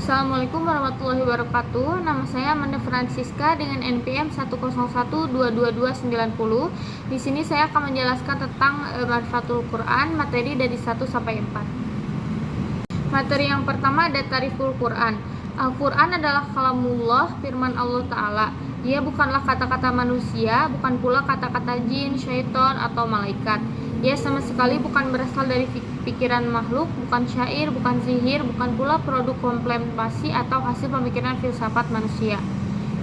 Assalamualaikum warahmatullahi wabarakatuh. Nama saya Amanda Francisca dengan NPM 101222990. Di sini saya akan menjelaskan tentang Ma'rifatul Quran, materi dari 1 sampai 4. Materi yang pertama ada Ta'riful Quran. Al-Quran adalah kalamullah, firman Allah Ta'ala. Ia bukanlah kata-kata manusia, bukan pula kata-kata jin, syaitan, atau malaikat. Ia sama sekali bukan berasal dari pikiran makhluk, bukan syair, bukan sihir, bukan pula produk komplementasi atau hasil pemikiran filsafat manusia.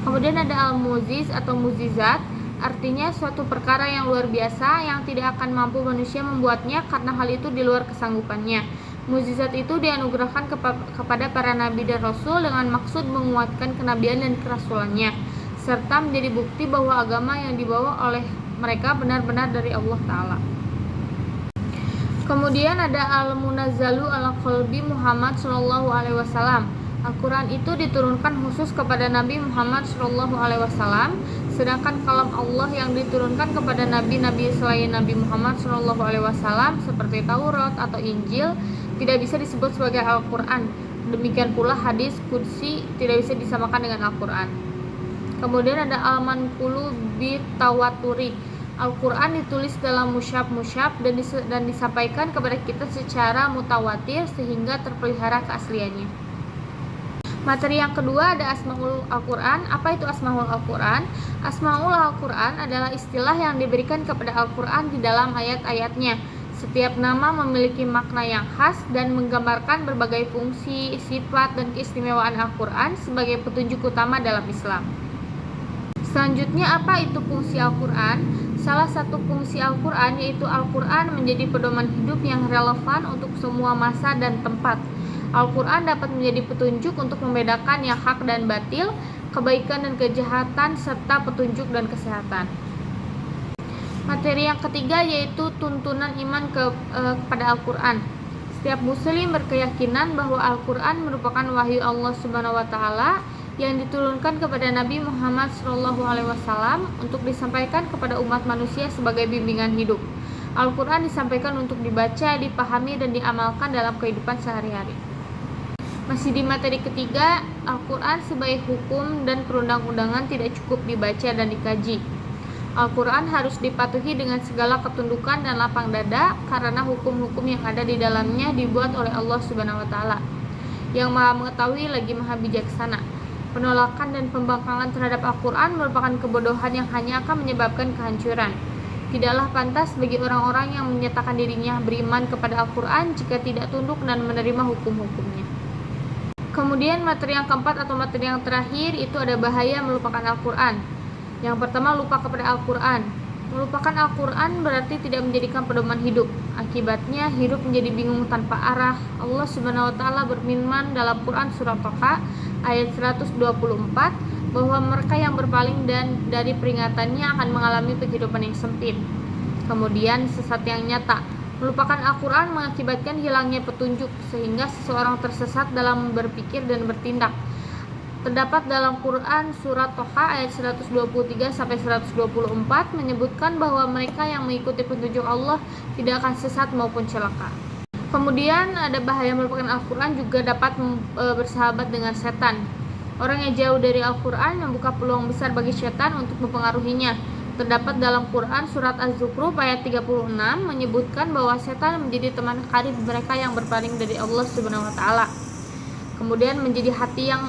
Kemudian ada al-muziz atau muzizat, artinya suatu perkara yang luar biasa yang tidak akan mampu manusia membuatnya karena hal itu di luar kesanggupannya. Mukjizat itu dianugerahkan kepada para nabi dan rasul dengan maksud menguatkan kenabian dan kerasulannya, serta menjadi bukti bahwa agama yang dibawa oleh mereka benar-benar dari Allah Ta'ala. Kemudian ada al-munazzalu ala qalbi Muhammad SAW. Al-Quran itu diturunkan khusus kepada Nabi Muhammad SAW, sedangkan kalam Allah yang diturunkan kepada nabi-nabi selain Nabi Muhammad SAW seperti Taurat atau Injil tidak bisa disebut sebagai Al-Quran. Demikian pula hadis qudsi tidak bisa disamakan dengan Al-Quran. Kemudian ada al-manqulu bitawaturi. Al-Quran ditulis dalam mushaf dan disampaikan kepada kita secara mutawatir sehingga terpelihara keasliannya. Materi yang kedua ada Asmaul Al-Quran. Apa itu Asmaul Al-Quran? Asmaul Al-Quran adalah istilah yang diberikan kepada Al-Quran di dalam ayat-ayatnya. Setiap nama memiliki makna yang khas dan menggambarkan berbagai fungsi, sifat, dan keistimewaan Al-Quran sebagai petunjuk utama dalam Islam. Selanjutnya, apa itu fungsi Al-Quran? Salah satu fungsi Al-Quran yaitu Al-Quran menjadi pedoman hidup yang relevan untuk semua masa dan tempat. Al-Quran dapat menjadi petunjuk untuk membedakan yang hak dan batil, kebaikan dan kejahatan, serta petunjuk dan kesehatan. Materi yang ketiga yaitu tuntunan iman kepada Al-Quran. Setiap muslim berkeyakinan bahwa Al-Quran merupakan wahyu Allah Subhanahu wa Ta'ala yang diturunkan kepada Nabi Muhammad SAW untuk disampaikan kepada umat manusia sebagai bimbingan hidup. Al-Quran disampaikan untuk dibaca, dipahami, dan diamalkan dalam kehidupan sehari-hari. Masih di materi ketiga, Al-Quran sebagai hukum dan perundang-undangan tidak cukup dibaca dan dikaji. Al-Quran harus dipatuhi dengan segala ketundukan dan lapang dada karena hukum-hukum yang ada di dalamnya dibuat oleh Allah Subhanahu wa Ta'ala yang Maha Mengetahui lagi Maha Bijaksana. Penolakan dan pembangkangan terhadap Al-Quran merupakan kebodohan yang hanya akan menyebabkan kehancuran. Tidaklah pantas bagi orang-orang yang menyatakan dirinya beriman kepada Al-Quran jika tidak tunduk dan menerima hukum-hukumnya. Kemudian materi yang keempat atau materi yang terakhir itu ada bahaya melupakan Al-Quran. Yang pertama, lupa kepada Al-Quran. Melupakan Al-Quran berarti tidak menjadikan pedoman hidup. Akibatnya hidup menjadi bingung tanpa arah. Allah Subhanahu wa Ta'ala berfirman dalam Quran surah Toha ayat 124 bahwa mereka yang berpaling dan dari peringatannya akan mengalami kehidupan yang sempit, kemudian sesat yang nyata. Melupakan Al-Quran mengakibatkan hilangnya petunjuk sehingga seseorang tersesat dalam berpikir dan bertindak. Terdapat dalam Quran surat Toha ayat 123-124 menyebutkan bahwa mereka yang mengikuti petunjuk Allah tidak akan sesat maupun celaka. Kemudian ada bahaya melupakan Al-Quran juga dapat bersahabat dengan setan. Orang yang jauh dari Al-Quran membuka peluang besar bagi setan untuk mempengaruhinya. Terdapat dalam Quran surat Az-Zukhruf ayat 36 menyebutkan bahwa setan menjadi teman karib mereka yang berpaling dari Allah Subhanahu wa Ta'ala. Kemudian menjadi hati yang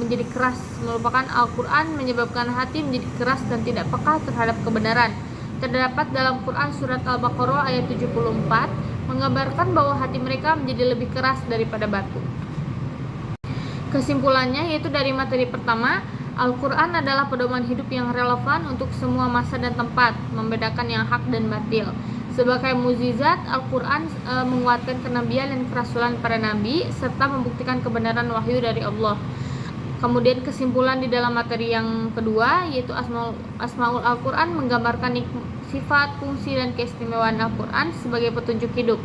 menjadi keras. Melupakan Al-Quran menyebabkan hati menjadi keras dan tidak peka terhadap kebenaran. Terdapat dalam Quran surat Al-Baqarah ayat 74 menggambarkan bahwa hati mereka menjadi lebih keras daripada batu. Kesimpulannya yaitu dari materi pertama, Al-Quran adalah pedoman hidup yang relevan untuk semua masa dan tempat, membedakan yang hak dan batil. Sebagai mukjizat, Al-Quran menguatkan kenabian dan kerasulan para nabi serta membuktikan kebenaran wahyu dari Allah. Kemudian kesimpulan di dalam materi yang kedua yaitu Asmaul Al-Quran menggambarkan sifat, fungsi, dan keistimewaan Al-Quran sebagai petunjuk hidup.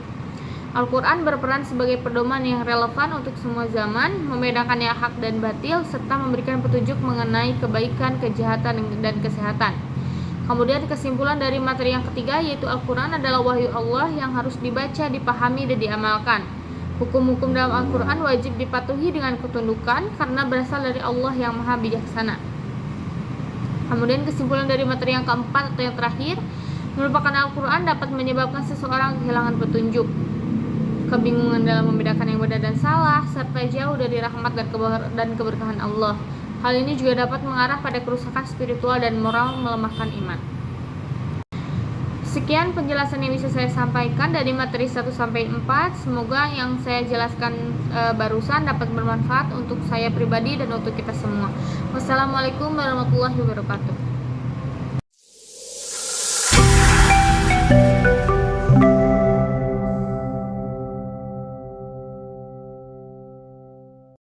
Al-Quran berperan sebagai pedoman yang relevan untuk semua zaman, membedakan yang hak dan batil serta memberikan petunjuk mengenai kebaikan, kejahatan, dan kesehatan. Kemudian kesimpulan dari materi yang ketiga yaitu Al-Quran adalah wahyu Allah yang harus dibaca, dipahami, dan diamalkan. Hukum-hukum dalam Al-Quran wajib dipatuhi dengan ketundukan karena berasal dari Allah yang maha bijaksana. Kemudian kesimpulan dari materi yang keempat atau yang terakhir, merupakan Al-Quran dapat menyebabkan seseorang kehilangan petunjuk, kebingungan dalam membedakan yang benar dan salah, serta jauh dari rahmat dan keberkahan Allah. Hal ini juga dapat mengarah pada kerusakan spiritual dan moral, melemahkan iman. Sekian penjelasan yang bisa saya sampaikan dari materi 1-4. Semoga yang saya jelaskan barusan dapat bermanfaat untuk saya pribadi dan untuk kita semua. Wassalamualaikum warahmatullahi wabarakatuh.